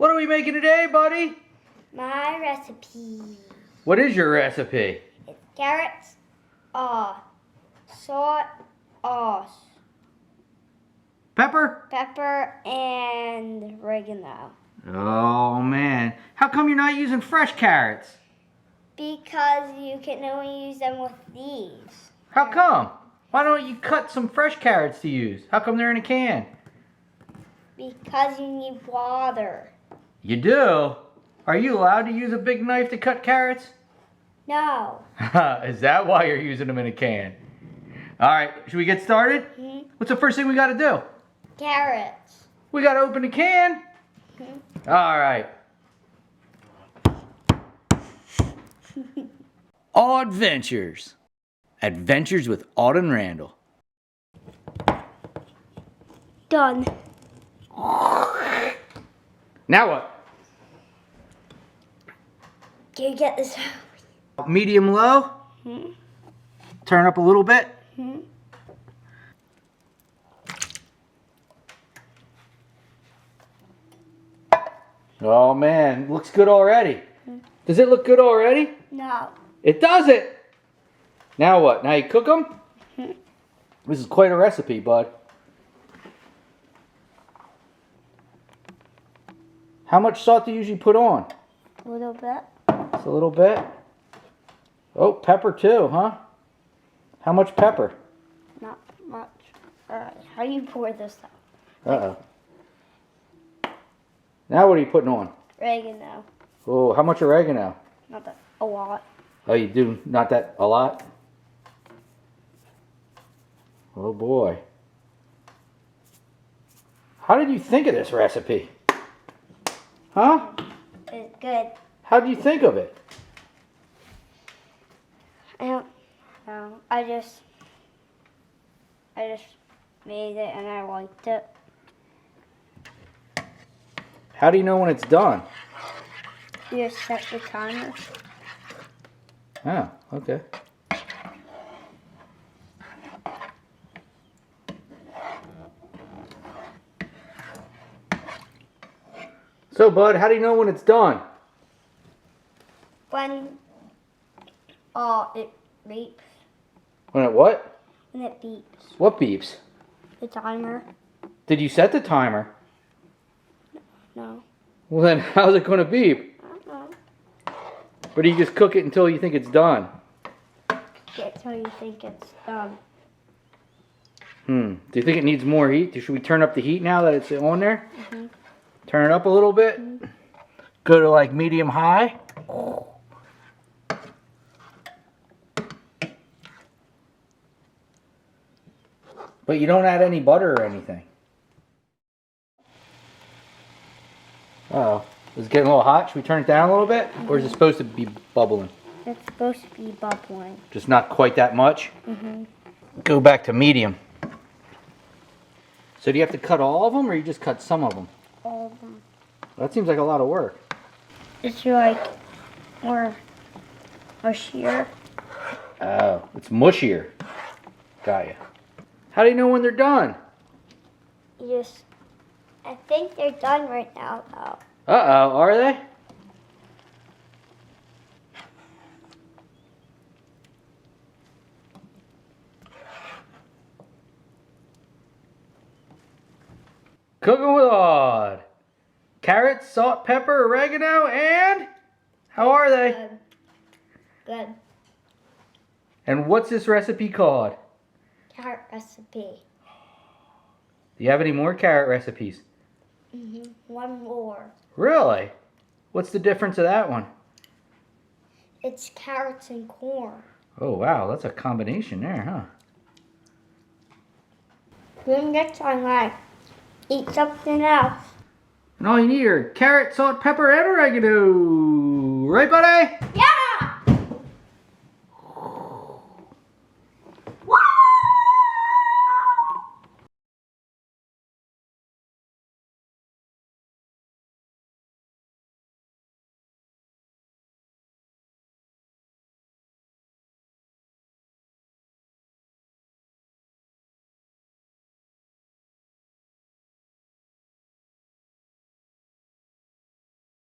What are we making today, buddy? My recipe. What is your recipe? It's carrots, salt, Pepper? pepper, and oregano. Oh, man. How come you're not using fresh carrots? Because you can only use them with these. How come? Why don't you cut some fresh carrots to use? How come they're in a can? Because you need water. You do? Are you allowed to use a big knife to cut carrots? No. Is that why you're using them in a can? All right, should we get started? Mm-hmm. What's the first thing we got to do? Carrots. We got to open the can. Mm-hmm. All right. Aud-Ventures. Adventures with Aud and Randall. Done. Now what? Can you get this? Medium low. Mm-hmm. Turn up a little bit. Mm-hmm. Oh man, looks good already. Does it look good already? No. It doesn't. Now what? Now you cook them? Mm-hmm. This is quite a recipe, bud. How much salt do you usually put on? A little bit. Just a little bit. Oh, pepper too, huh? How much pepper? Not much. Alright, how do you pour this out? Uh-oh. Now what are you putting on? Oregano. Oh, how much oregano? Not that. A lot. Oh, you do not that a lot? Oh boy. How did you think of this recipe? Huh? It's good. How did you think of it? I don't know. I just made it and I liked it. How do you know when it's done? You just set the timer. Oh, okay. So, bud, how do you know when it's done? When it beeps. When it what? When it beeps. What beeps? The timer. Did you set the timer? No. Well, then how's it going to beep? I don't know. Or do you just cook it until you think it's done? Get till you think it's done. Do you think it needs more heat? Should we turn up the heat now that it's on there? Mm-hmm. Turn it up a little bit. Mm-hmm. Go to like medium high. But you don't add any butter or anything. Uh-oh. Is it getting a little hot? Should we turn it down a little bit? Mm-hmm. Or is it supposed to be bubbling? It's supposed to be bubbling. Just not quite that much? Mm-hmm. Go back to medium. So do you have to cut all of them or you just cut some of them? All of them. That seems like a lot of work. It's like more mushier. Oh, it's mushier. Got ya. How do you know when they're done? I think they're done right now, though. Uh-oh, are they? Cooking with Aud. Carrots, salt, pepper, oregano, and how are they? Good. And what's this recipe called? Carrot recipe. Do you have any more carrot recipes? Mm-hmm. One more. Really? What's the difference of that one? It's carrots and corn. Oh, wow, that's a combination there, huh? Then next time I eat something else. And all you need are carrot, salt, pepper, and oregano. Right, buddy? Yeah!